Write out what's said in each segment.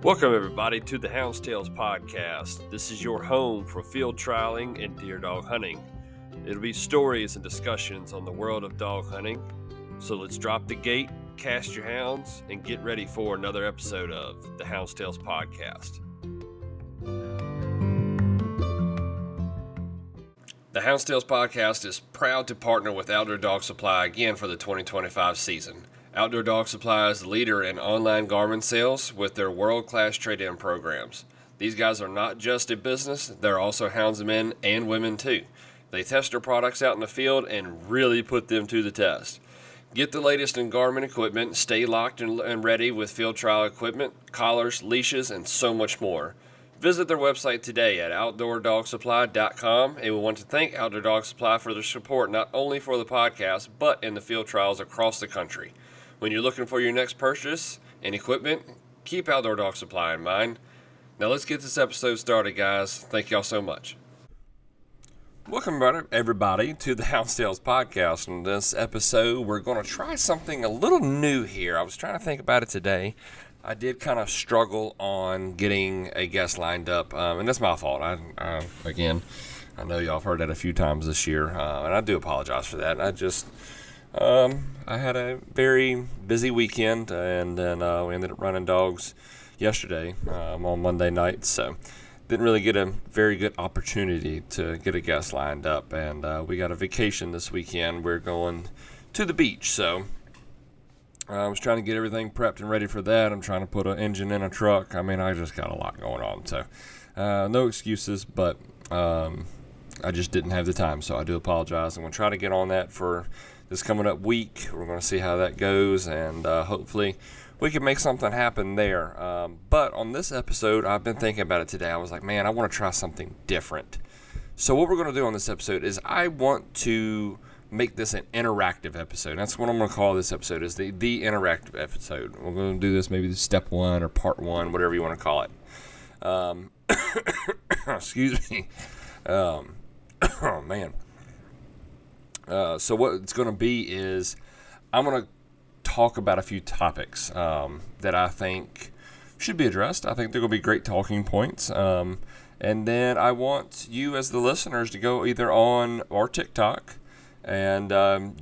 Welcome, everybody, to the Hounds podcast. This is your home for field trialing and deer dog hunting. It'll be stories and discussions on the world of dog hunting. So let's drop the gate, cast your hounds, and get ready for another episode of the Hounds podcast. The Hounds podcast is proud to partner with Outdoor Dog Supply again for the 2025 season. Outdoor Dog Supply is the leader in online garment sales with their world-class trade-in programs. These guys are not just a business, they're also houndsmen and women too. They test their products out in the field and really put them to the test. Get the latest in garment equipment, stay locked and ready with field trial equipment, collars, leashes, and so much more. Visit their website today at outdoordogsupply.com, and we want to thank Outdoor Dog Supply for their support not only for the podcast, but in the field trials across the country. When you're looking for your next purchase and equipment, keep Outdoor Dog Supply in mind. Now let's get this episode started, guys. Thank y'all so much. Welcome, everybody, to the Hounds podcast. In this episode, we're going to try something a little new here. I was trying to think about it today. I did kind of struggle on getting a guest lined up, and that's my fault. Again, I know y'all have heard that a few times this year, and I do apologize for that. I had a very busy weekend, and then we ended up running dogs yesterday on Monday night, so didn't really get a very good opportunity to get a guest lined up, and we got a vacation this weekend. We're going to the beach, so I was trying to get everything prepped and ready for that. I'm trying to put an engine in a truck. I mean, I just got a lot going on, so no excuses, but I just didn't have the time, so I do apologize. I'm going to try to get on that for this coming up week. We're going to see how that goes, and hopefully we can make something happen there. But on this episode, I've been thinking about it today. I was like, man, I want to try something different. So what we're going to do on this episode is I want to make this an interactive episode. That's what I'm going to call this episode, is the interactive episode. We're going to do this maybe step one or part one, whatever you want to call it. Excuse me. Oh, man. So what it's going to be is I'm going to talk about a few topics that I think should be addressed. I think they're going to be great talking points. And then I want you as the listeners to go either on our TikTok, and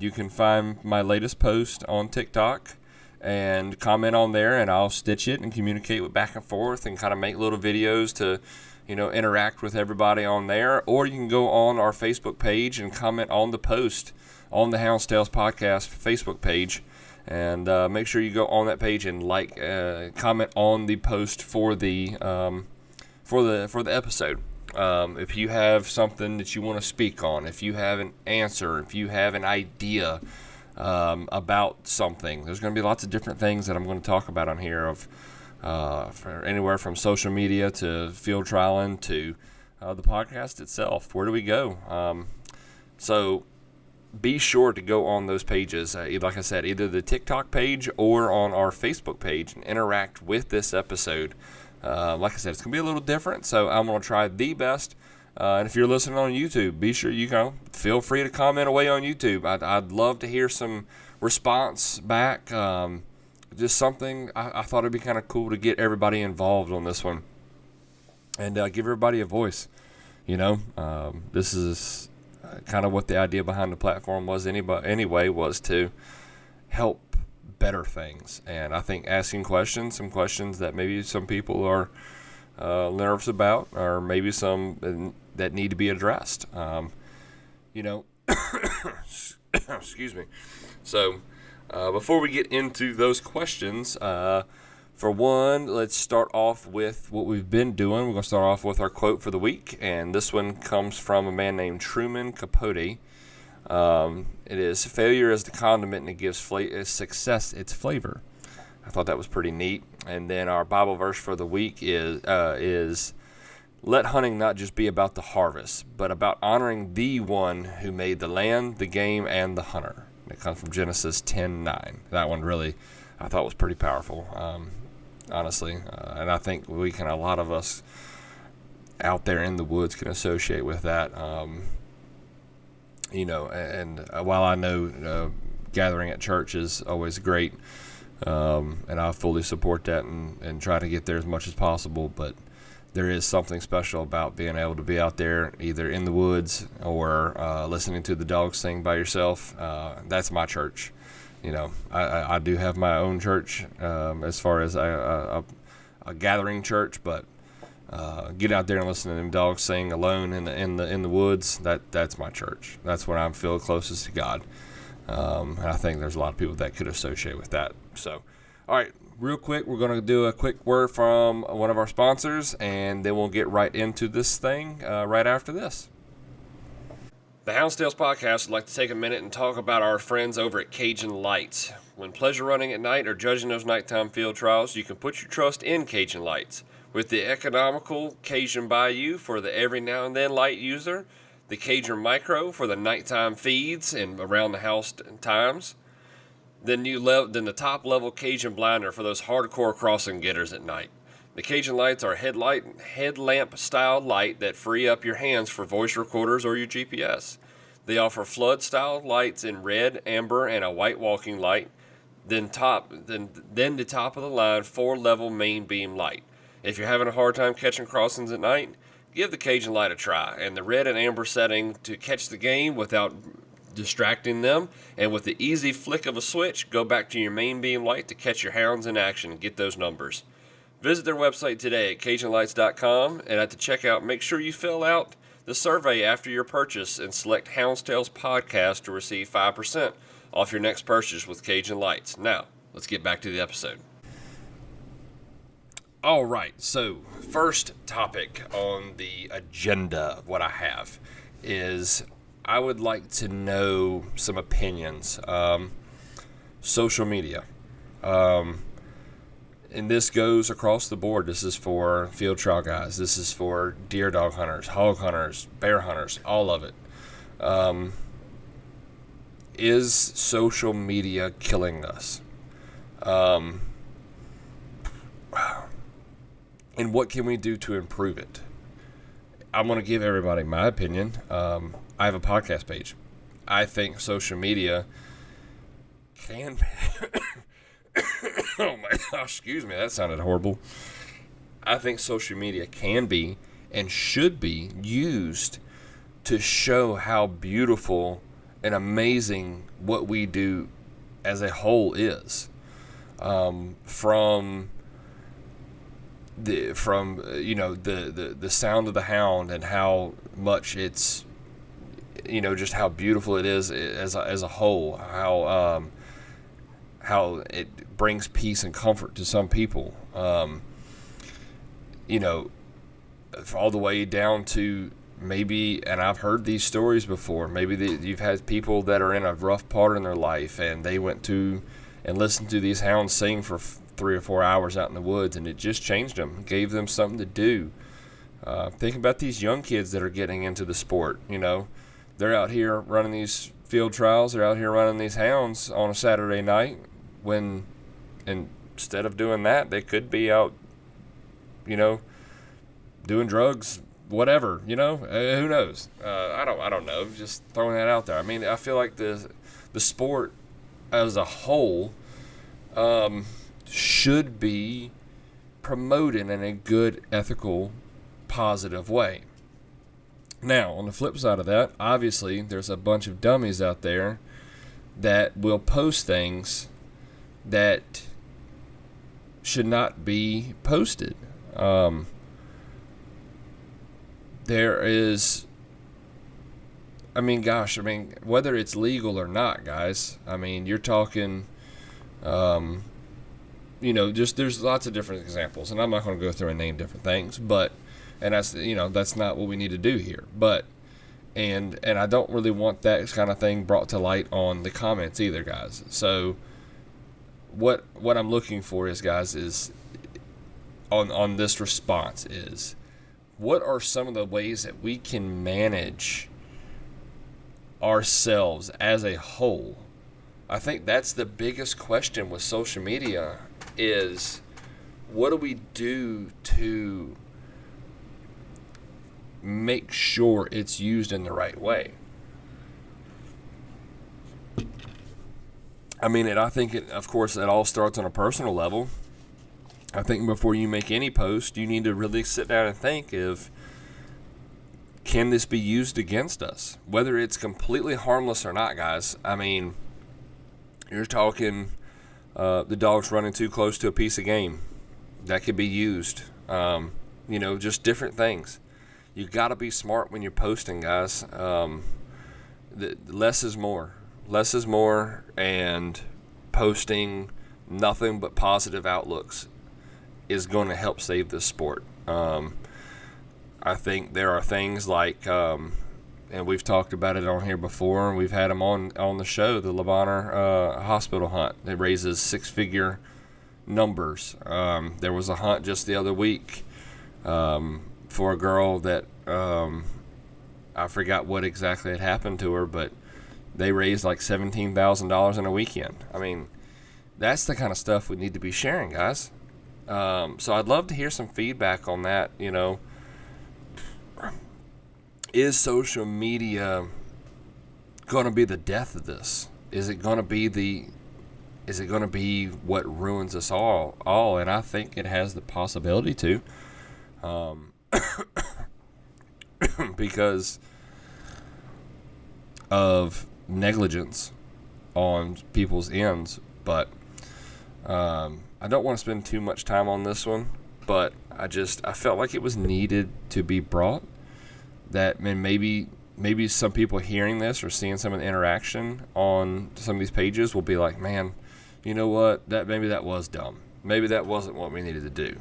you can find my latest post on TikTok and comment on there, and I'll stitch it and communicate with back and forth and kind of make little videos to interact with everybody on there. Or you can go on our Facebook page and comment on the post on the Hounds podcast Facebook page, and make sure you go on that page and comment on the post for the episode. If you have something that you want to speak on, if you have an answer, if you have an idea about something, there's going to be lots of different things that I'm going to talk about on here for anywhere from social media to field trialing to the podcast itself. Where do we go? So be sure to go on those pages, like I said, either the TikTok page or on our Facebook page, and interact with this episode. Like I said, it's going to be a little different, so I'm going to try the best. And if you're listening on YouTube, be sure feel free to comment away on YouTube. I'd love to hear some response back. Just something I thought it'd be kind of cool to get everybody involved on this one, and give everybody a voice. This is kind of what the idea behind the platform was anyway, was to help better things. And I think asking some questions that maybe some people are nervous about, or maybe some that need to be addressed. Excuse me. So before we get into those questions, for one, let's start off with what we've been doing. We're going to start off with our quote for the week, and this one comes from a man named Truman Capote. It is, "Failure is the condiment, and it gives success its flavor." I thought that was pretty neat. And then our Bible verse for the week is "Let hunting not just be about the harvest, but about honoring the one who made the land, the game, and the hunter." It comes from Genesis 10:9. That one really, I thought, was pretty powerful, honestly. And I think a lot of us out there in the woods can associate with that. While I know gathering at church is always great, And I fully support that and try to get there as much as possible. But there is something special about being able to be out there, either in the woods or listening to the dogs sing by yourself. That's my church. I do have my own church as far as a gathering church, but get out there and listen to them dogs sing alone in the woods. That's my church. That's when I feel closest to God. And I think there's a lot of people that could associate with that. So, all right, real quick, we're going to do a quick word from one of our sponsors, and then we'll get right into this thing right after this. The Hounds podcast would like to take a minute and talk about our friends over at Cajun Lights. When pleasure running at night or judging those nighttime field trials, you can put your trust in Cajun Lights. With the economical Cajun Bayou for the every now and then light user, the Cajun Micro for the nighttime feeds and around the house times, then the top level Cajun Blinder for those hardcore crossing getters at night. The Cajun Lights are headlamp style light that free up your hands for voice recorders or your GPS. They offer flood style lights in red, amber, and a white walking light. Then the top of the line 4-level main beam light. If you're having a hard time catching crossings at night, give the Cajun Light a try, and the red and amber setting to catch the game without distracting them, and with the easy flick of a switch, go back to your main beam light to catch your hounds in action and get those numbers. Visit their website today at CajunLights.com, and at the checkout, make sure you fill out the survey after your purchase and select Hounds Podcast to receive 5% off your next purchase with Cajun Lights. Now, let's get back to the episode. All right, so first topic on the agenda of what I have is I would like to know some opinions. Social media. And this goes across the board. This is for field trial guys. This is for deer dog hunters, hog hunters, bear hunters, all of it. Is social media killing us? And what can we do to improve it? I'm going to give everybody my opinion. I have a podcast page. I think social media can oh my gosh, excuse me, that sounded horrible. I think social media can be and should be used to show how beautiful and amazing what we do as a whole is. From the sound of the hound and how much it's, just how beautiful it is as a whole, how it brings peace and comfort to some people, all the way down to maybe, and I've heard these stories before, maybe you've had people that are in a rough part in their life and they went to and listened to these hounds sing for 3 or 4 hours out in the woods, and it just changed them, gave them something to do. Think about these young kids that are getting into the sport. They're out here running these field trials, they're out here running these hounds on a Saturday night, when instead of doing that, they could be out, doing drugs, whatever, who knows? I don't know, just throwing that out there. I mean, I feel like the sport as a whole should be promoted in a good, ethical, positive way. Now, on the flip side of that, obviously, there's a bunch of dummies out there that will post things that should not be posted. There is, whether it's legal or not, guys, you're talking, there's lots of different examples, and I'm not going to go through and name different things, but, and that's not what we need to do here, but, and I don't really want that kind of thing brought to light on the comments either, guys. So what I'm looking for is, guys, is on this response is, what are some of the ways that we can manage ourselves as a whole? I think that's the biggest question with social media is, what do we do to make sure it's used in the right way? I mean, I think, of course, it all starts on a personal level. I think before you make any post, you need to really sit down and think of, can this be used against us? Whether it's completely harmless or not, guys. I mean, you're talking the dog's running too close to a piece of game. That could be used. Just different things. You got to be smart when you're posting, guys. Less is more. Less is more, and posting nothing but positive outlooks is going to help save this sport. I think there are things like, and we've talked about it on here before, and we've had them on the show, the Le Bonheur hospital hunt. It raises six-figure numbers. There was a hunt just the other week for a girl that I forgot what exactly had happened to her, but they raised like $17,000 in a weekend. I mean, that's the kind of stuff we need to be sharing, guys. So I'd love to hear some feedback on that. Is social media going to be the death of this? Is it going to be what ruins us all? And I think it has the possibility to, because of negligence on people's ends. But I don't want to spend too much time on this one, but I felt like it was needed to be brought. That, man, maybe some people hearing this or seeing some of the interaction on some of these pages will be like, man, you know what? Maybe that was dumb. Maybe that wasn't what we needed to do.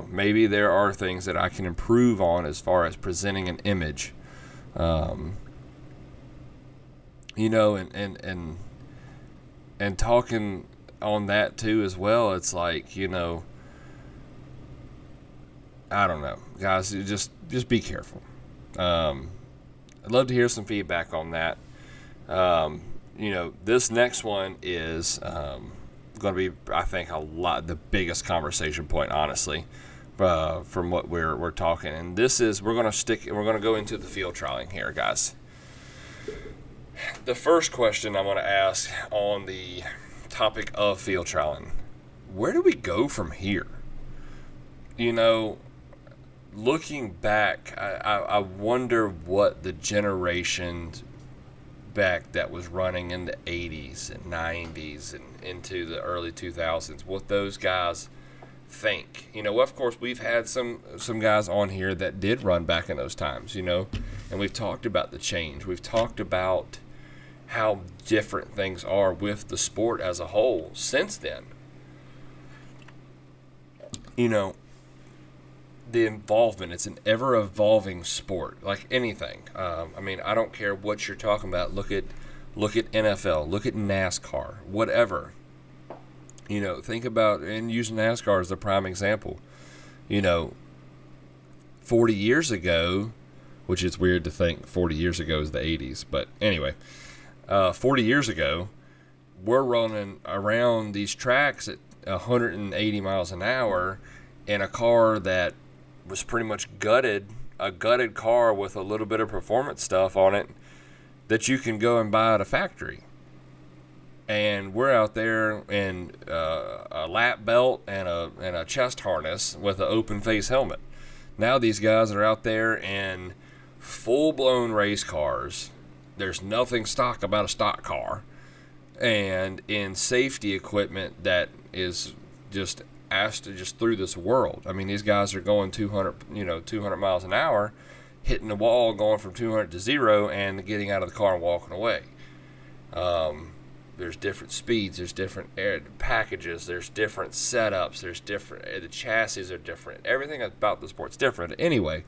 Maybe there are things that I can improve on as far as presenting an image. And talking on that too as well. It's like, I don't know, guys. Just be careful. I'd love to hear some feedback on that. This next one is going to be, I think, the biggest conversation point, honestly, from what we're talking. And this is, we're going to go into the field trialing here, guys. The first question I want to ask on the topic of field trialing: where do we go from here? Looking back, I wonder what the generation back that was running in the 80s and 90s and into the early 2000s, what those guys think. Of course, we've had some guys on here that did run back in those times, and we've talked about the change. We've talked about how different things are with the sport as a whole since then. The involvement, it's an ever-evolving sport, like anything. I don't care what you're talking about. Look at NFL, look at NASCAR, whatever. Think about, and use NASCAR as a prime example. 40 years ago, which is weird to think 40 years ago is the 80s, but anyway, 40 years ago, we're running around these tracks at 180 miles an hour in a car that was pretty much a gutted car with a little bit of performance stuff on it that you can go and buy at a factory. And we're out there in a lap belt and a chest harness with an open face helmet. Now these guys are out there in full-blown race cars. There's nothing stock about a stock car, and in safety equipment that is just asked to just through this world. I mean, these guys are going 200 miles an hour, hitting the wall, going from 200 to 0, and getting out of the car and walking away. There's different speeds, there's different air packages, there's different setups, the chassis are different. Everything about the sport's different. Anyway,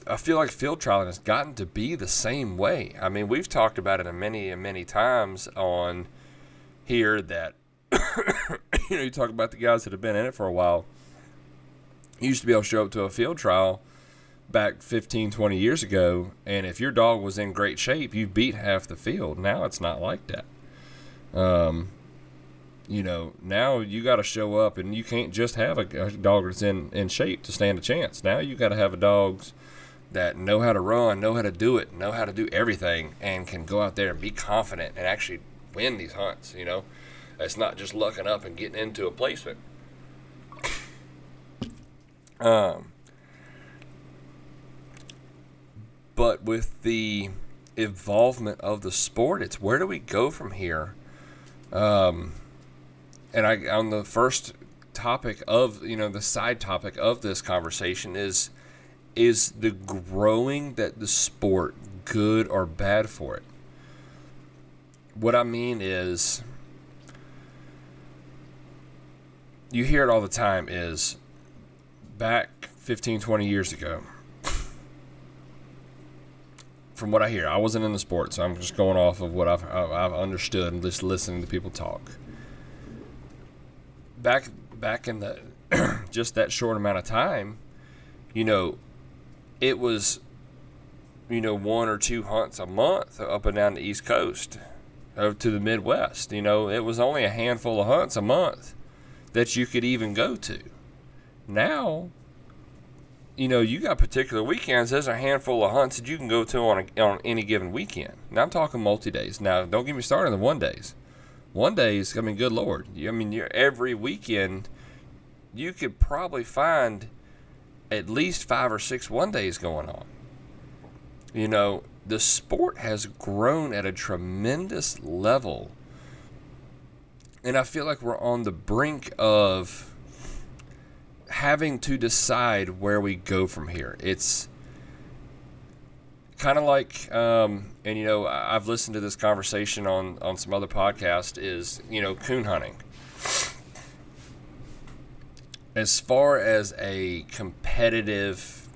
I feel like field trialing has gotten to be the same way. I mean, we've talked about it many and many times on here that you talk about the guys that have been in it for a while. You used to be able to show up to a field trial back 15, 20 years ago, and if your dog was in great shape, you beat half the field. Now it's not like that. Now you got to show up, and you can't just have a dog that's in shape to stand a chance. Now you got to have a dog's that know how to run, know how to do it, know how to do everything, and can go out there and be confident and actually win these hunts. It's not just lucking up and getting into a placement. But with the involvement of the sport, it's where do we go from here? And on the first topic of, the side topic of this conversation is the growing that the sport good or bad for it? What I mean is, you hear it all the time, is back 15, 20 years ago, from what I hear, I wasn't in the sport, so I'm just going off of what I've understood and just listening to people talk. Back in the just that short amount of time, it was, 1 or 2 hunts a month up and down the East Coast, over to the Midwest. It was only a handful of hunts a month that you could even go to. Now, you got particular weekends. There's a handful of hunts that you can go to on any given weekend. Now, I'm talking multi-days. Now, don't get me started on the 1-days. 1-days, good Lord. Every weekend, you could probably find at least 5 or 6 1-days going on. The sport has grown at a tremendous level. And I feel like we're on the brink of having to decide where we go from here. It's kind of like, I've listened to this conversation on some other podcasts, is, coon hunting. As far as a competitive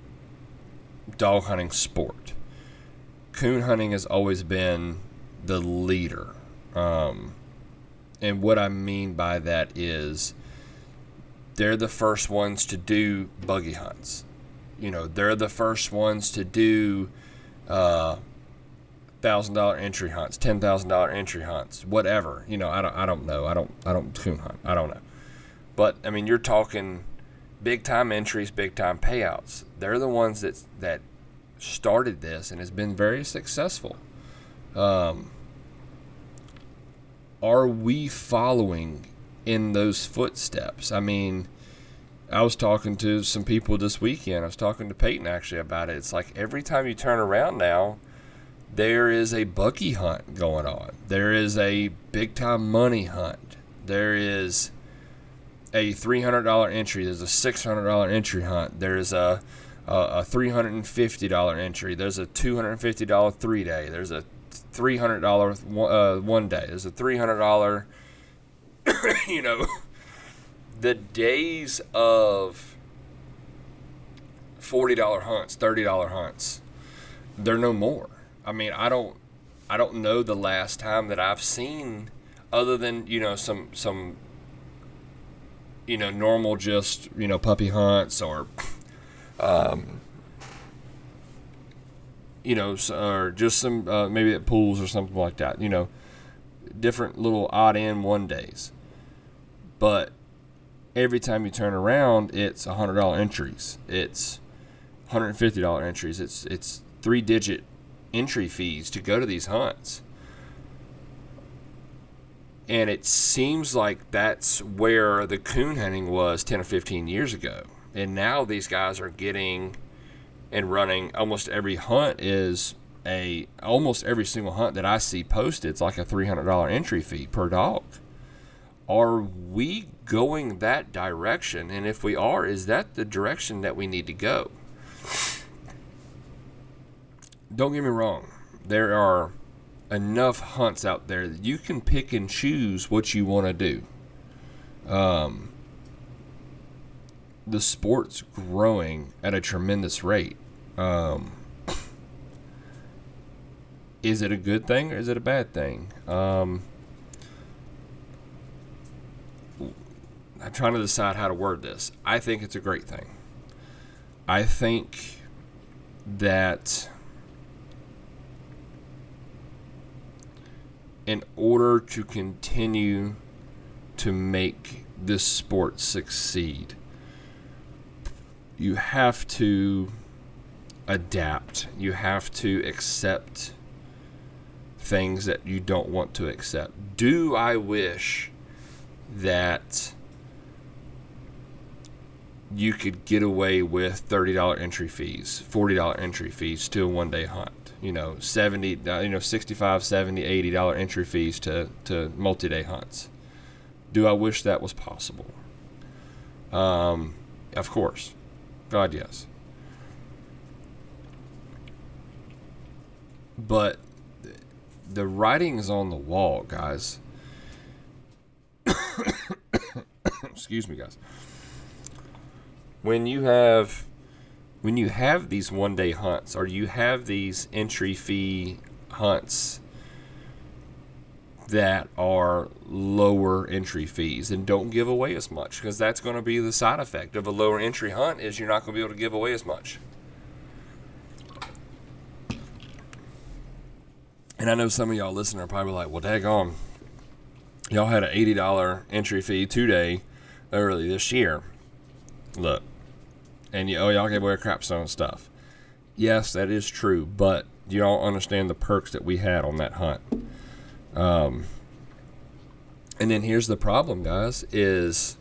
dog hunting sport, coon hunting has always been the leader. And what I mean by that is, they're the first ones to do buggy hunts. They're the first ones to do $1,000 entry hunts, $10,000 entry hunts, whatever. I don't know. I don't coon hunt. I don't know. But you're talking big time entries, big time payouts. They're the ones that started this and has been very successful. Are we following in those footsteps? I was talking to some people this weekend. I was talking to Peyton actually about it. It's like every time you turn around now, there is a buggy hunt going on. There is a big time money hunt. There is a $300 entry. There's a $600 entry hunt. There's a $350 entry. There's a $250 3-day. There's a $300 1-day. There's a $300 the days of $40 hunts, $30 hunts, they're no more. I don't know the last time that I've seen, other than some normal just puppy hunts, or or just some maybe at pools or something like that. Different little odd end 1-days. But every time you turn around, it's $100 entries. It's $150 entries. It's 3-digit entry fees to go to these hunts. And it seems like that's where the coon hunting was 10 or 15 years ago. And now these guys are getting and running, almost every hunt is almost every single hunt that I see posted, it's like a $300 entry fee per dog. Are we going that direction? And if we are, is that the direction that we need to go? Don't get me wrong. There are enough hunts out there that you can pick and choose what you want to do. The sport's growing at a tremendous rate. Is it a good thing or is it a bad thing? I'm trying to decide how to word this. I think it's a great thing. I think that in order to continue to make this sport succeed, you have to adapt. You have to accept things that you don't want to accept. Do I wish that you could get away with $30 entry fees, $40 entry fees to a one-day hunt? $65, $70, $80 entry fees to multi-day hunts. Do I wish that was possible? Of course. God, yes. But the writing's on the wall, guys. Excuse me, guys. When you have these one-day hunts, or you have these entry fee hunts that are lower entry fees and don't give away as much, because that's going to be the side effect of a lower entry hunt, is you're not going to be able to give away as much. And I know some of y'all listening are probably like, well, daggone, y'all had an $80 entry fee 2-day early this year. Look, and y'all gave away crapstone stuff. Yes, that is true, but you don't understand the perks that we had on that hunt. And then here's the problem, guys, is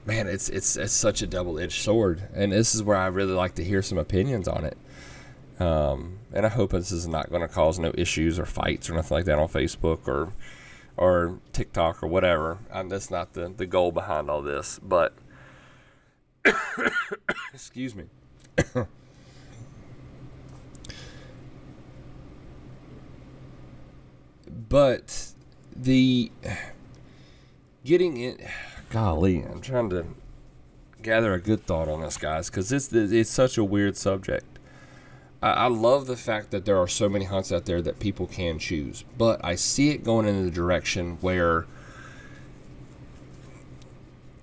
man, it's such a double-edged sword, and this is where I really like to hear some opinions on it. And I hope this is not going to cause no issues or fights or nothing like that on Facebook or TikTok or whatever. That's not the goal behind all this, but excuse me. But the getting in, golly, I'm trying to gather a good thought on this, guys, because it's such a weird subject. I love the fact that there are so many hunts out there that people can choose, but I see it going in the direction where,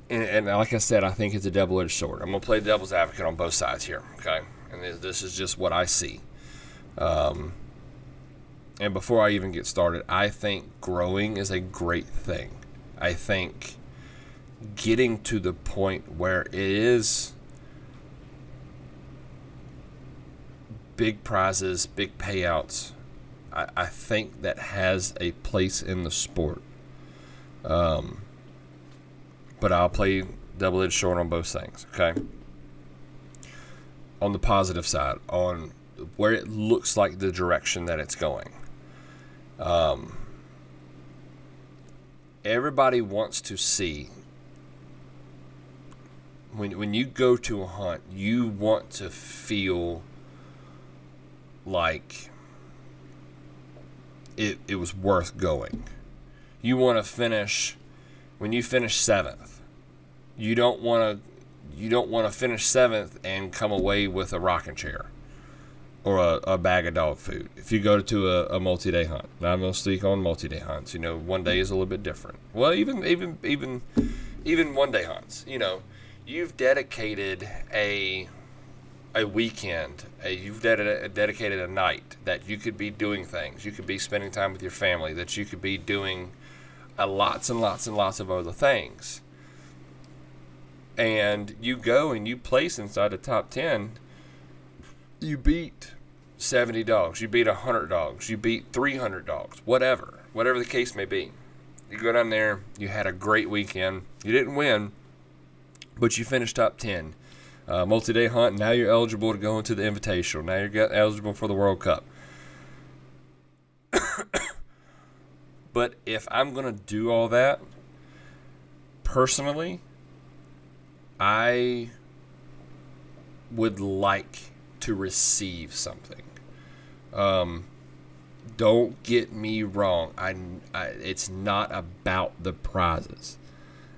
and like I said, I think it's a double-edged sword. I'm going to play devil's advocate on both sides here, okay? And this is just what I see. And before I even get started, I think growing is a great thing. I think getting to the point where it is big prizes, big payouts, I think that has a place in the sport. But I'll play double-edged sword on both things, okay? On the positive side, on where it looks like the direction that it's going. Everybody wants to see, when you go to a hunt, you want to feel like it was worth going. You want to finish, when you finish 7th, you don't want to finish 7th and come away with a rocking chair or a bag of dog food. If you go to a multi-day hunt, now I'm going to speak on multi-day hunts. One day is a little bit different. Well, even one-day hunts. You've dedicated a weekend. You've dedicated a night that you could be doing things. You could be spending time with your family. That you could be doing lots and lots and lots of other things. And you go and you place inside the top 10. You beat 70 dogs. You beat 100 dogs. You beat 300 dogs. Whatever the case may be. You go down there. You had a great weekend. You didn't win, but you finished top 10. Multi-day hunt. Now you're eligible to go into the Invitational. Now you're eligible for the World Cup. But if I'm going to do all that, personally, I would like to receive something. Don't get me wrong. It's not about the prizes.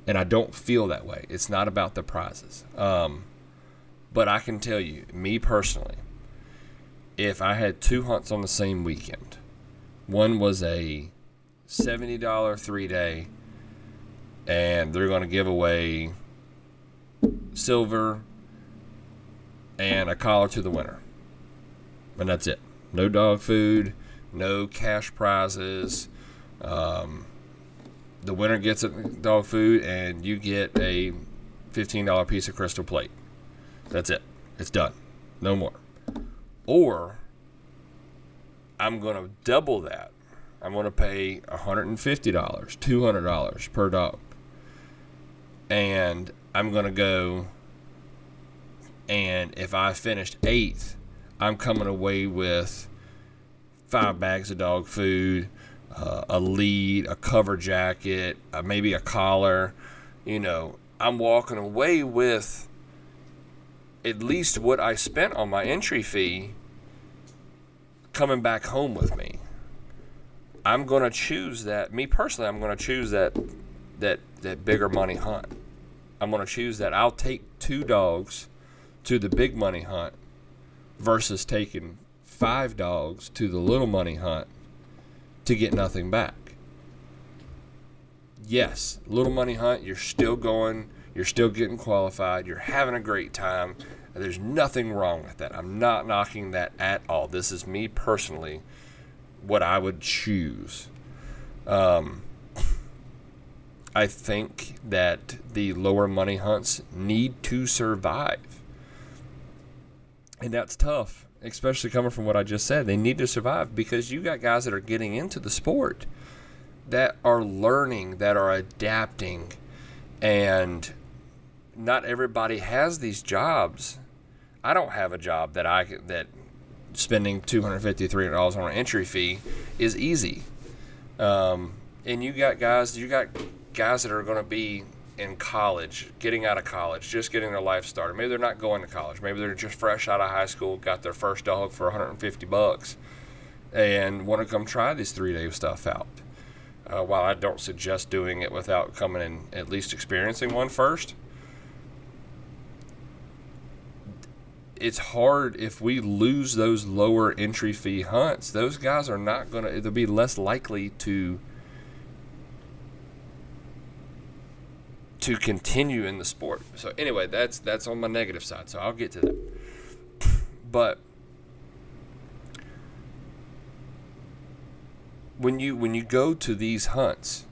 And I don't feel that way. It's not about the prizes. But I can tell you, me personally, if I had 2 hunts on the same weekend, one was a $70 3-day, and they're going to give away silver and a collar to the winner. And that's it. No dog food, no cash prizes, The winner gets a dog food, and you get a $15 piece of Crystal Plate. That's it. It's done. No more. Or I'm going to double that. I'm going to pay $150, $200 per dog. And I'm going to go, and if I finished 8th, I'm coming away with 5 bags of dog food, a lead, a cover jacket, maybe a collar. I'm walking away with at least what I spent on my entry fee coming back home with me. I'm going to choose that. Me personally, I'm going to choose that bigger money hunt. I'm going to choose that. I'll take 2 dogs to the big money hunt versus taking 5 dogs to the little money hunt to get nothing back. Yes, little money hunt, you're still going, you're still getting qualified, you're having a great time. There's nothing wrong with that. I'm not knocking that at all. This is me personally, what I would choose. I think that the lower money hunts need to survive. And that's tough, especially coming from what I just said. They need to survive because you got guys that are getting into the sport that are learning, that are adapting, and not everybody has these jobs. I don't have a job that spending $250, $300 on an entry fee is easy. And you got guys that are going to be in college, getting out of college, just getting their life started. Maybe they're not going to college. Maybe they're just fresh out of high school, got their first dog for $150 and want to come try this 3-day stuff out. While I don't suggest doing it without coming and at least experiencing one first, it's hard if we lose those lower entry fee hunts. Those guys are not going to, they'll be less likely to continue in the sport. So anyway, that's on my negative side, so I'll get to that. But when you go to these hunts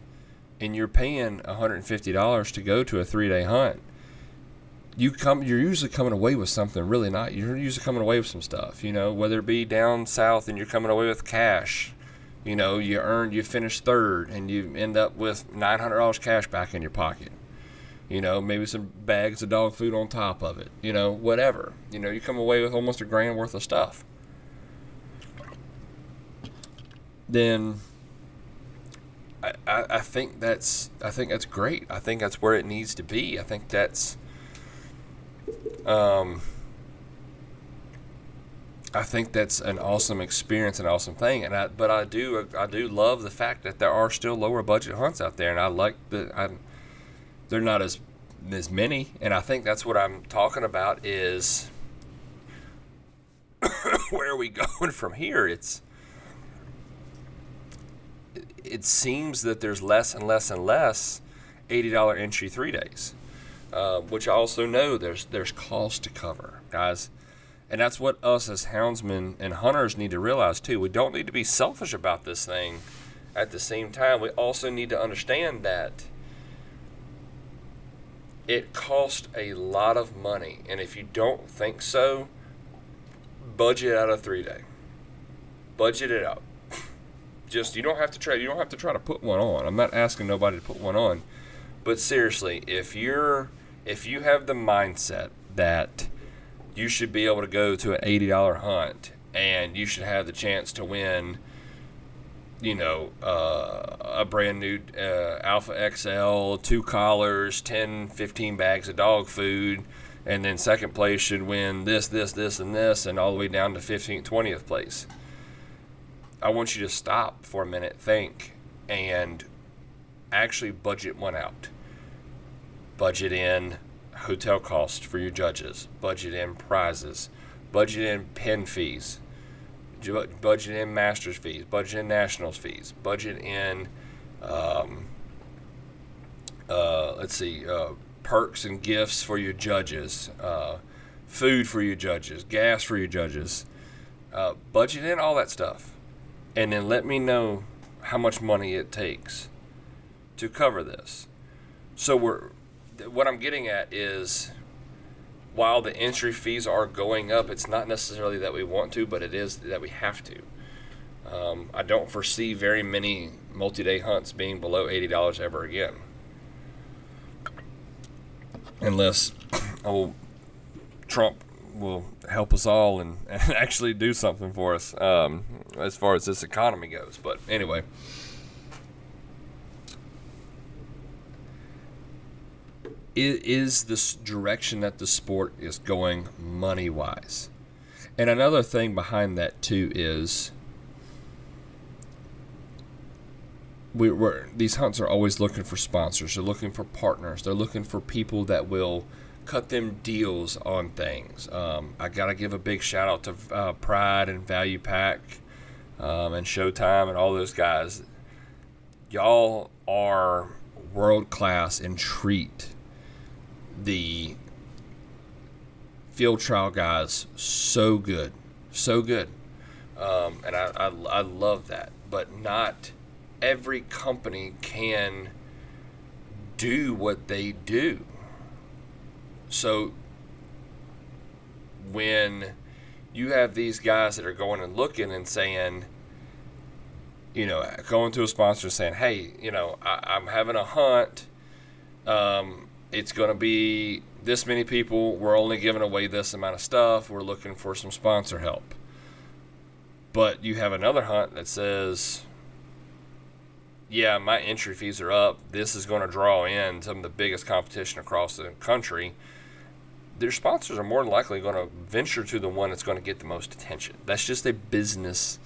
and you're paying $150 to go to a 3-day hunt, you're usually coming away with something really nice. You're usually coming away with some stuff, whether it be down south and you're coming away with cash. You finish 3rd and you end up with $900 cash back in your pocket. Maybe some bags of dog food on top of it, whatever. You come away with almost $1,000 worth of stuff. Then I think that's great. I think that's where it needs to be. I think that's an awesome experience, an awesome thing. But I do love the fact that there are still lower budget hunts out there, and I like they're not as many, and I think that's what I'm talking about is where are we going from here? It seems that there's less and less and less $80 entry 3 days, which I also know there's cost to cover, guys. And that's what us as houndsmen and hunters need to realize too. We don't need to be selfish about this thing. At the same time, we also need to understand that it costs a lot of money. And if you don't think so, budget out a 3-day. Budget it out. You don't have to try to put one on. I'm not asking nobody to put one on. But seriously, if you have the mindset that you should be able to go to an $80 hunt and you should have the chance to win, a brand new Alpha XL, 2 collars, 10, 15 bags of dog food, and then second place should win this, and this, and all the way down to 15th, 20th place. I want you to stop for a minute, think, and actually budget one out. Budget in hotel costs for your judges. Budget in prizes. Budget in pen fees. Budget in masters fees. Budget in nationals fees. Budget in, perks and gifts for your judges. Food for your judges. Gas for your judges. Budget in all that stuff. And then let me know how much money it takes to cover this. So what I'm getting at is, while the entry fees are going up, it's not necessarily that we want to, but it is that we have to. I don't foresee very many multi-day hunts being below $80 ever again. Unless Trump will help us all and actually do something for us as far as this economy goes. But anyway. It is this direction that the sport is going money-wise. And another thing behind that, too, is these hunts are always looking for sponsors. They're looking for partners. They're looking for people that will cut them deals on things. I got to give a big shout-out to Pride and Value Pack and Showtime and all those guys. Y'all are world-class and treat the field trial guys so good. And I love that. But not every company can do what they do. So when you have these guys that are going and looking and saying, going to a sponsor saying, hey, I'm having a hunt. It's going to be this many people. We're only giving away this amount of stuff. We're looking for some sponsor help. But you have another hunt that says, yeah, my entry fees are up. This is going to draw in some of the biggest competition across the country. Their sponsors are more than likely going to venture to the one that's going to get the most attention. That's just a business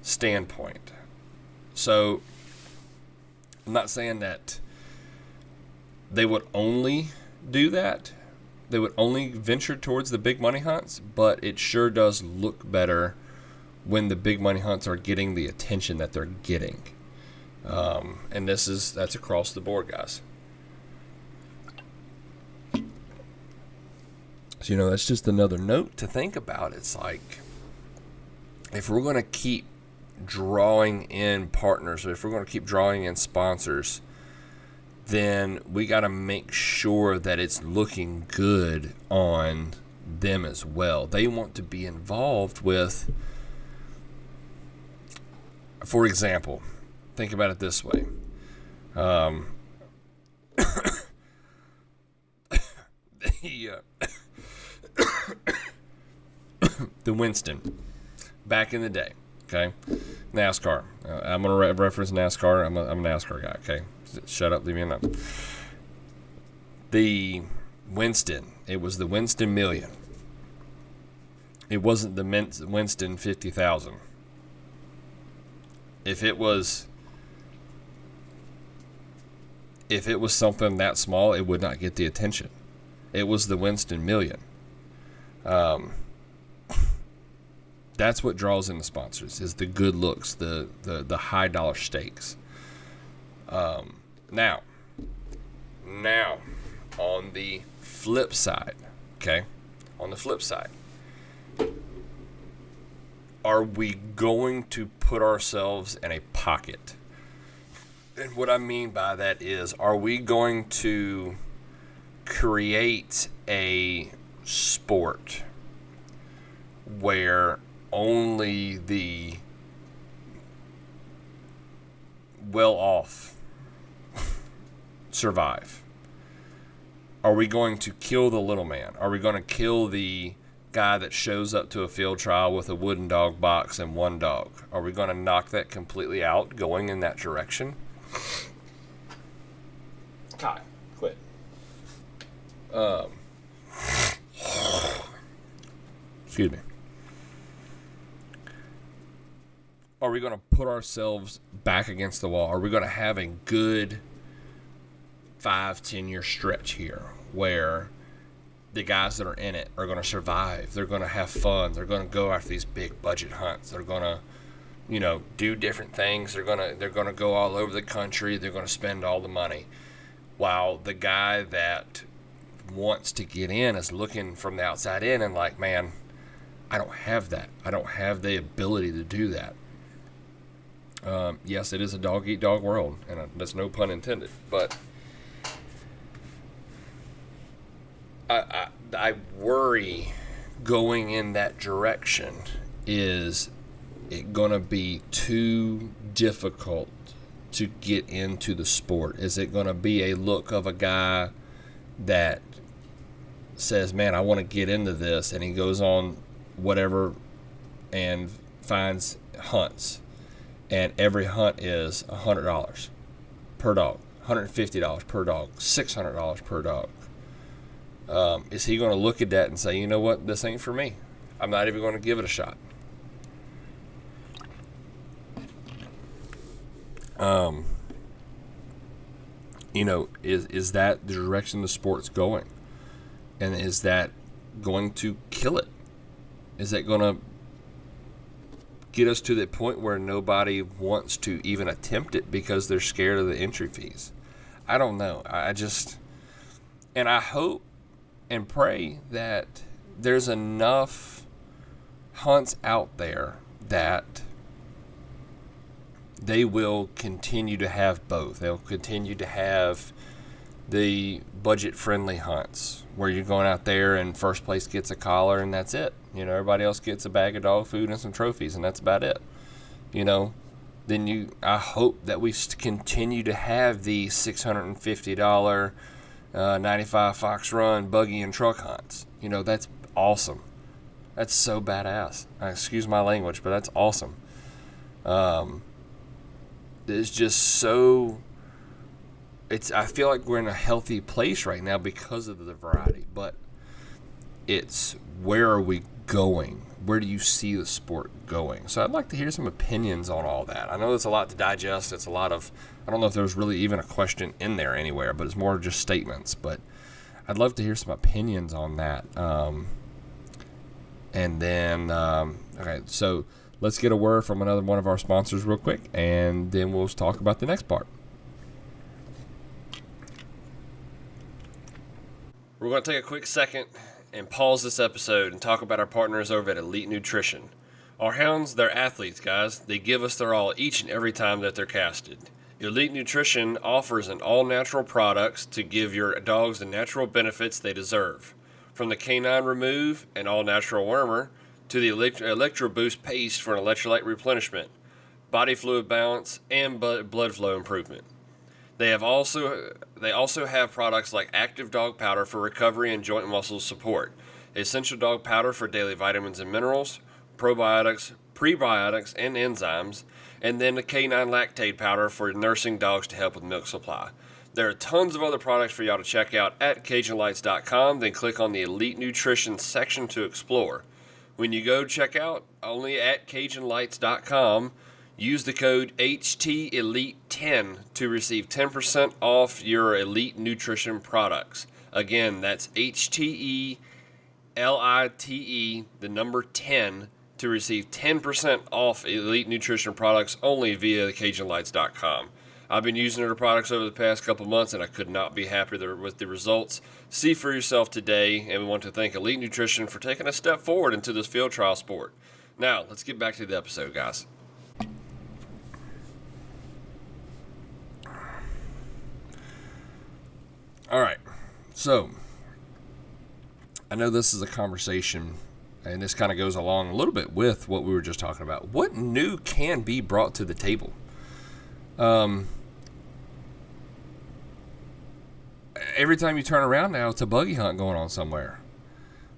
standpoint. So I'm not saying that they would only do that. They would only venture towards the big money hunts, but it sure does look better when the big money hunts are getting the attention that they're getting. And that's across the board, guys. So, that's just another note to think about. It's like, if we're going to keep drawing in partners, or if we're going to keep drawing in sponsors, then we got to make sure that it's looking good on them as well. They want to be involved with, for example, think about it this way. The Winston, back in the day, okay? NASCAR. I'm going to reference NASCAR. I'm a NASCAR guy, okay? Shut up, leave me alone. The Winston, it was the Winston Million. It wasn't the Winston 50,000. If it was something that small, it would not get the attention. It was the Winston Million. That's what draws in the sponsors, is the good looks, the high dollar stakes. Now, on the flip side, okay? On the flip side, are we going to put ourselves in a pocket? And what I mean by that is, are we going to create a sport where only the well-off survive? Are we going to kill the little man? Are we going to kill the guy that shows up to a field trial with a wooden dog box and one dog? Are we going to knock that completely out, going in that direction? Kai, quit. Excuse me. Are we going to put ourselves back against the wall? Are we going to have a good 5-10 year stretch here where the guys that are in it are going to survive? They're going to have fun. They're going to go after these big budget hunts. They're going to, do different things. They're going to go all over the country. They're going to spend all the money. While the guy that wants to get in is looking from the outside in and like, man, I don't have that. I don't have the ability to do that. Yes, it is a dog-eat-dog world, and that's no pun intended. But I worry going in that direction. Is it going to be too difficult to get into the sport? Is it going to be a look of a guy that says, man, I want to get into this, and he goes on whatever and finds hunts, and every hunt is $100 per dog, $150 per dog, $600 per dog? Is he going to look at that and say, you know what, this ain't for me? I'm not even going to give it a shot. Is that the direction the sport's going? And is that going to kill it? Is that going to get us to the point where nobody wants to even attempt it because they're scared of the entry fees? I don't know. And I hope and pray that there's enough hunts out there that they will continue to have both. They'll continue to have the budget-friendly hunts where you're going out there and first place gets a collar and that's it. Everybody else gets a bag of dog food and some trophies and that's about it. I hope that we continue to have the $650 95 Fox Run buggy and truck hunts. That's awesome. That's so badass. Excuse my language, but that's awesome. It's just so. I feel like we're in a healthy place right now because of the variety, but it's where are we going? Where do you see the sport going? So I'd like to hear some opinions on all that. I know it's a lot to digest. It's a lot of, I don't know if there's really even a question in there anywhere, but it's more just statements. But I'd love to hear some opinions on that. Okay, so let's get a word from another one of our sponsors real quick, and then we'll talk about the next part. We're going to take a quick second and pause this episode and talk about our partners over at Elite Nutrition. Our hounds, they're athletes, guys. They give us their all each and every time that they're casted. Elite Nutrition offers an all-natural products to give your dogs the natural benefits they deserve. From the Canine Remove and all-natural wormer to the Electro Boost paste for an electrolyte replenishment, body fluid balance, and blood flow improvement. They also have products like Active Dog Powder for recovery and joint muscle support, Essential Dog Powder for daily vitamins and minerals, probiotics, prebiotics, and enzymes, and then the Canine Lactate Powder for nursing dogs to help with milk supply. There are tons of other products for y'all to check out at CajunLights.com, then click on the Elite Nutrition section to explore. When you go check out, only at CajunLights.com, use the code HTElite10 to receive 10% off your Elite Nutrition products. Again, that's HTELITE, the number 10, to receive 10% off Elite Nutrition products only via CajunLights.com. I've been using their products over the past couple months, and I could not be happier with the results. See for yourself today, and we want to thank Elite Nutrition for taking a step forward into this field trial sport. Now, let's get back to the episode, guys. All right, so I know this is a conversation, and this kind of goes along a little bit with what we were just talking about. What new can be brought to the table? Every time you turn around now, it's a buggy hunt going on somewhere.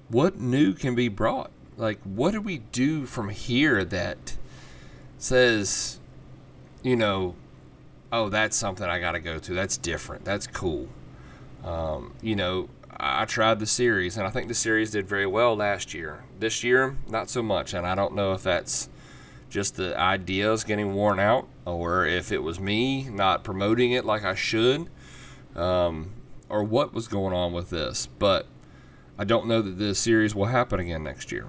What new can be brought? Like, what do we do from here that says, oh, that's something I got to go to. That's different. That's cool. I tried the series, and I think the series did very well last year. This year, not so much, and I don't know if that's just the ideas getting worn out or if it was me not promoting it like I should, or what was going on with this. But I don't know that the series will happen again next year.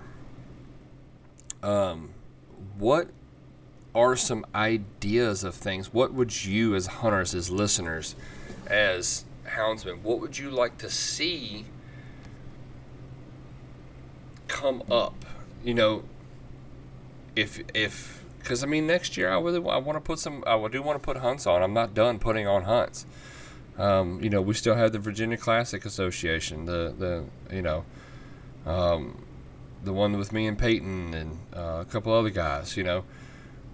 What are some ideas of things? What would you, as hunters, as listeners, as houndsmen, what would you like to see come up? If because I mean, next year I want to put some. I do want to put hunts on. I'm not done putting on hunts. We still have the Virginia Classic Association, the one with me and Peyton and a couple other guys.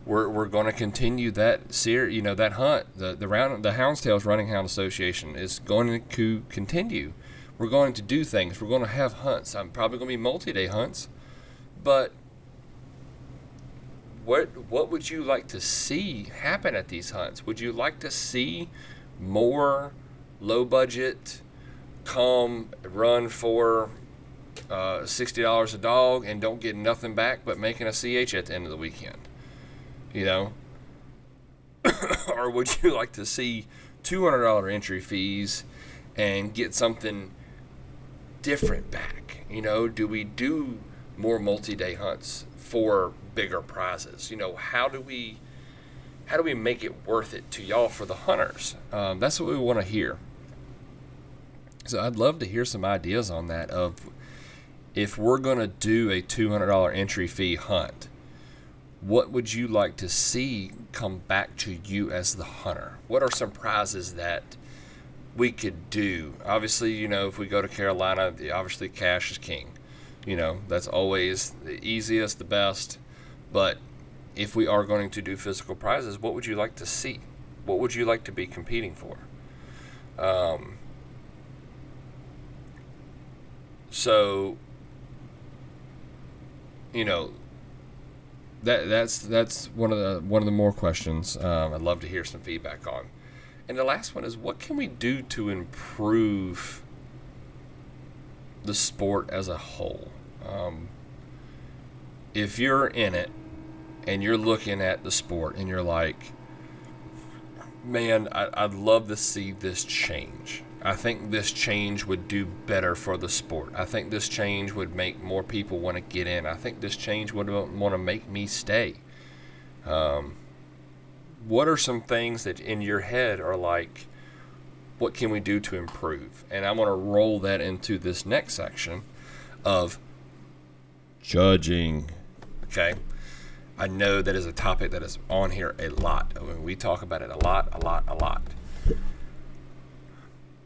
We're going to continue that that hunt. The Hounds Tales Running Hound Association is going to continue. We're going to do things. We're going to have hunts. I'm probably going to be multi-day hunts, but what would you like to see happen at these hunts? Would you like to see more low budget, come run for $60 a dog and don't get nothing back but making a CH at the end of the weekend? Or would you like to see $200 entry fees and get something different back? Do we do more multi-day hunts for bigger prizes? How do we make it worth it to y'all for the hunters? That's what we want to hear. So I'd love to hear some ideas on that, of if we're going to do a $200 entry fee hunt, what would you like to see come back to you as the hunter? What are some prizes that we could do? Obviously, if we go to Carolina, obviously cash is king. That's always the easiest, the best. But if we are going to do physical prizes, what would you like to see? What would you like to be competing for? So, that's one of the more questions I'd love to hear some feedback on. And the last one is, what can we do to improve the sport as a whole? If you're in it and you're looking at the sport and you're like, man, I'd love to see this change. I think this change would do better for the sport. I think this change would make more people want to get in. I think this change would want to make me stay. What are some things that in your head are like, what can we do to improve? And I want to roll that into this next section of judging. Okay. I know that is a topic that is on here a lot. I mean, we talk about it a lot.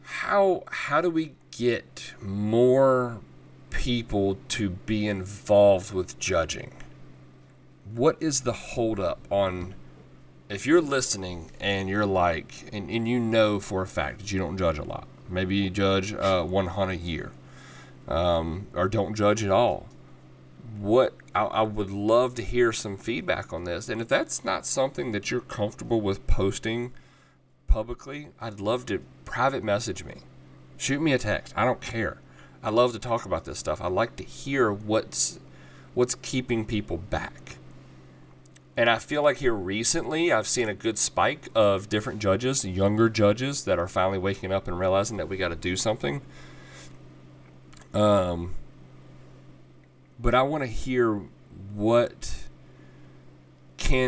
How do we get more people to be involved with judging? What is the holdup on, if you're listening and you're like, and for a fact that you don't judge a lot, maybe you judge one hunt a year, or don't judge at all. I would love to hear some feedback on this. And if that's not something that you're comfortable with posting publicly, I'd love to private message me. Shoot me a text. I don't care. I love to talk about this stuff. I like to hear what's keeping people back. And I feel like here recently I've seen a good spike of different judges, younger judges, that are finally waking up and realizing that we got to do something. But I want to hear what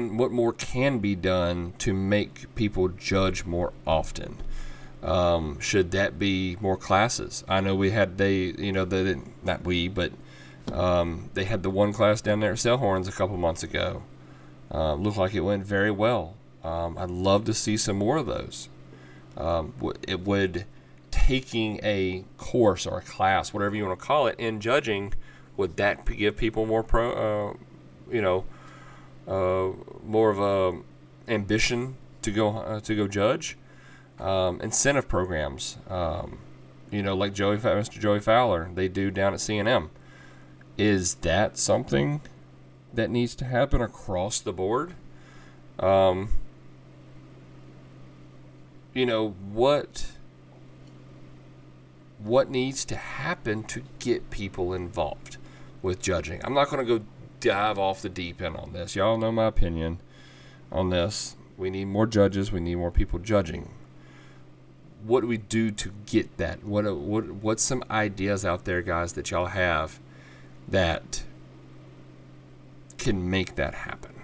more can be done to make people judge more often. Should that be more classes? I know they had they had the one class down there at Sailhorns a couple months ago. Looked like it went very well. I'd love to see some more of those. Taking a course or a class, whatever you want to call it, in judging, would that give people more more of a ambition to go judge? Incentive programs, like Mr. Joey Fowler, they do down at C&M. Is that something that needs to happen across the board? What needs to happen to get people involved with judging? I'm not going to go dive off the deep end on this. Y'all know my opinion on this. We need more judges. We need more people judging. What do we do to get that? What's some ideas out there, guys, that y'all have that can make that happen?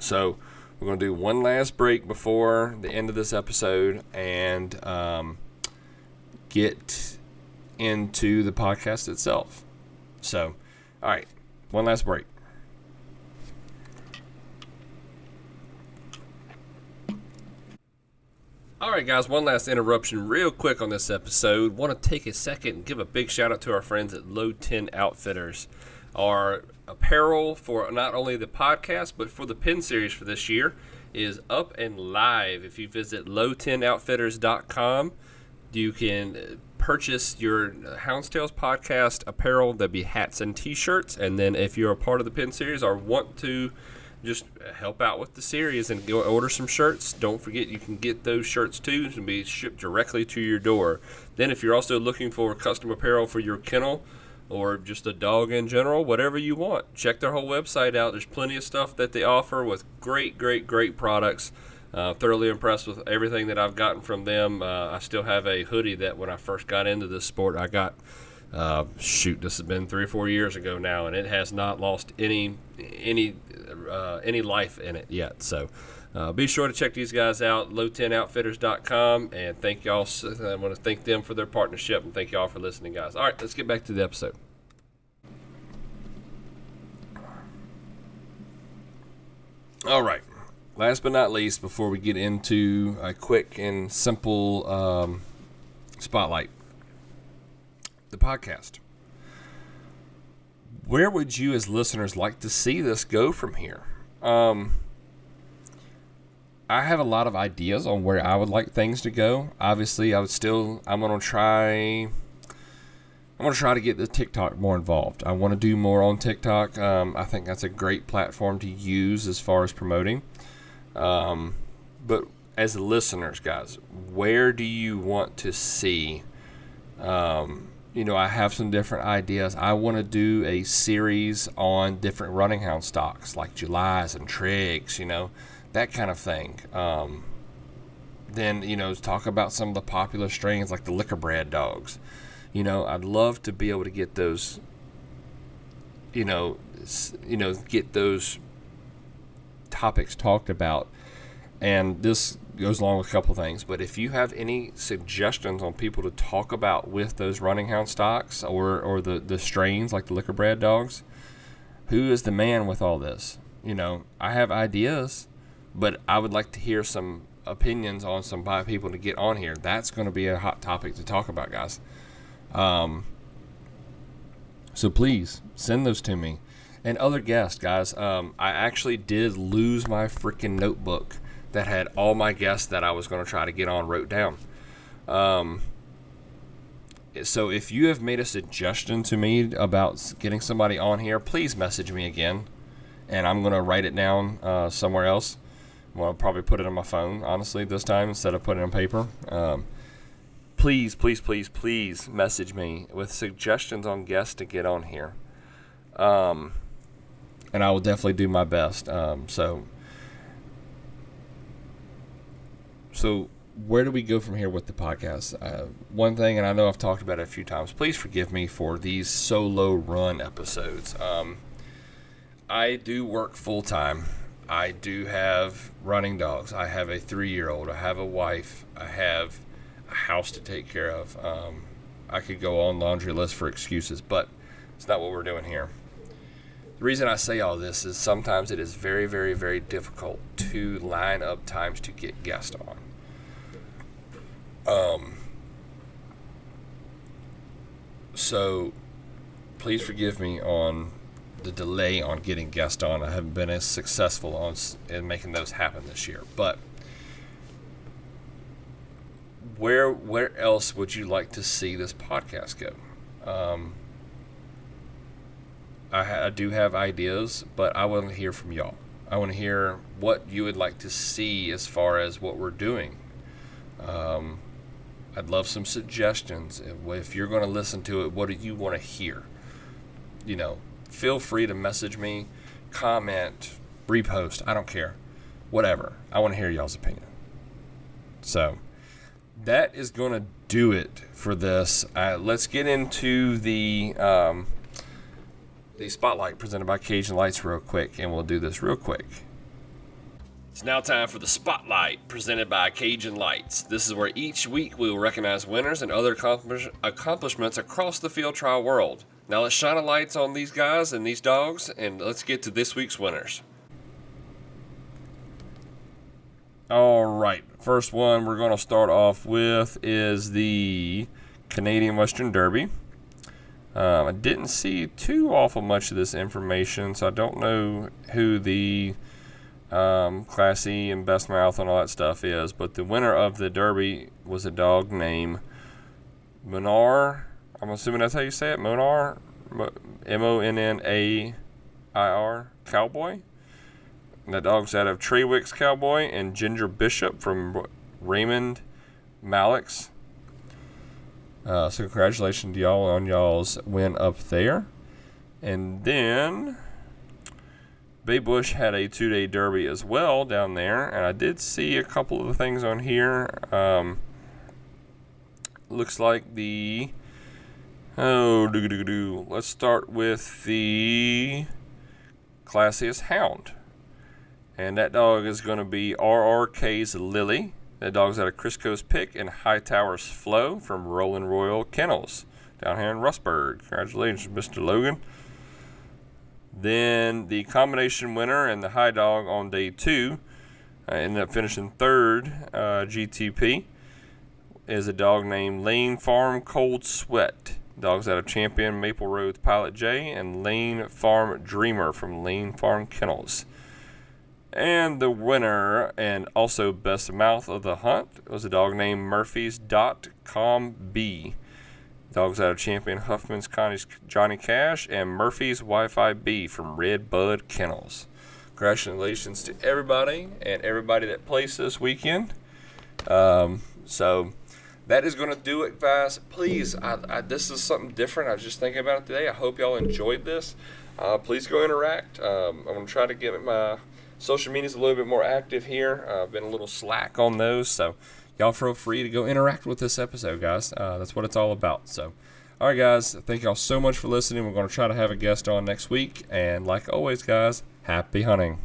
So we're going to do one last break before the end of this episode and get into the podcast itself. So, all right, one last break. right, guys, one last interruption real quick on this episode. Want to take a second and give a big shout out to our friends at Low 10 Outfitters. Our apparel for not only the podcast, but for the pin series for this year is up and live. If you visit low10outfitters.com, you can purchase your Hounds podcast apparel. That'd be hats and t-shirts. And then if you're a part of the pin series or want to just help out with the series and go order some shirts, don't forget you can get those shirts too and be shipped directly to your door. Then if you're also looking for custom apparel for your kennel or just a dog in general, whatever you want, check their whole website out. There's plenty of stuff that they offer with great products. Thoroughly impressed with everything that I've gotten from them. I still have a hoodie that when I first got into this sport, I got, this has been 3 or 4 years ago now, and it has not lost any life in it yet. So be sure to check these guys out, low10outfitters.com, and thank y'all. I want to thank them for their partnership, and thank y'all for listening, guys. All right, let's get back to the episode. All right. Last but not least, before we get into a quick and simple spotlight, the podcast. Where would you as listeners like to see this go from here? I have a lot of ideas on where I would like things to go. Obviously, I'm going to try to get the TikTok more involved. I want to do more on TikTok. I think that's a great platform to use as far as promoting. But as listeners, guys, where do you want to see? I have some different ideas. I want to do a series on different running hound stocks like Julys and Triggs, that kind of thing. Then, talk about some of the popular strains like the liquor bred dogs. I'd love to be able to get those, get those topics talked about. And this goes along with a couple things. But if you have any suggestions on people to talk about with those running hound stocks or the strains like the liquor bred dogs, who is the man with all this? I have ideas, but I would like to hear some opinions on some people to get on here. That's going to be a hot topic to talk about, guys. So please send those to me. And other guests, guys, I actually did lose my freaking notebook that had all my guests that I was going to try to get on wrote down. So if you have made a suggestion to me about getting somebody on here, please message me again, and I'm going to write it down somewhere else. I'll probably put it on my phone, honestly, this time instead of putting it on paper. Please message me with suggestions on guests to get on here. And I will definitely do my best. So where do we go from here with the podcast? One thing, and I know I've talked about it a few times, please forgive me for these solo run episodes. I do work full time. I do have running dogs. I have a 3-year-old. I have a wife. I have a house to take care of. I could go on laundry list for excuses, but it's not what we're doing here. The reason I say all this is sometimes it is very, very, very difficult to line up times to get guests on. So please forgive me on the delay on getting guests on. I haven't been as successful in making those happen this year. But where else would you like to see this podcast go? I do have ideas, but I want to hear from y'all. I want to hear what you would like to see as far as what we're doing. I'd love some suggestions. If you're going to listen to it, what do you want to hear? Feel free to message me, comment, repost. I don't care. Whatever. I want to hear y'all's opinion. So that is going to do it for this. Let's get into the spotlight presented by Cajun Lights real quick, and we'll do this real quick. It's now time for the Spotlight presented by Cajun Lights. This is where each week we will recognize winners and other accomplishments across the field trial world. Now let's shine a lights on these guys and these dogs, and let's get to this week's winners. All right, first one we're going to start off with is the Canadian Western Derby. I didn't see too awful much of this information, so I don't know who the Class E and Best Mouth and all that stuff is, but the winner of the Derby was a dog named Monar. I'm assuming that's how you say it, Monar, Monnair Cowboy. And that dog's out of Trewick's Cowboy and Ginger Bishop from Raymond Malix. So congratulations to y'all on y'all's win up there. And then Bay Bush had a 2-day derby as well down there, and I did see a couple of the things on here. Looks like let's start with the classiest Hound. And that dog is going to be RRK's Lily. That dog's out of Crisco's Pick and Hightower's Flow from Roland Royal Kennels down here in Rustburg. Congratulations, Mr. Logan. Then the combination winner and the high dog on day 2 ended up finishing third GTP is a dog named Lane Farm Cold Sweat. Dog's out of Champion Maple Road Pilot J and Lane Farm Dreamer from Lane Farm Kennels. And the winner and also best mouth of the hunt was a dog named Murphy's.com B. Dogs out of Champion Huffman's Connie's Johnny Cash and Murphy's Wi-Fi B from Red Bud Kennels. Congratulations to everybody and everybody that placed this weekend. So that is going to do it, guys. Please, this is something different. I was just thinking about it today. I hope y'all enjoyed this. Please go interact. I'm going to try to get my social media's a little bit more active here. I've been a little slack on those, so y'all feel free to go interact with this episode, guys. That's what it's all about. So, all right, guys, thank y'all so much for listening. We're going to try to have a guest on next week. And like always, guys, happy hunting.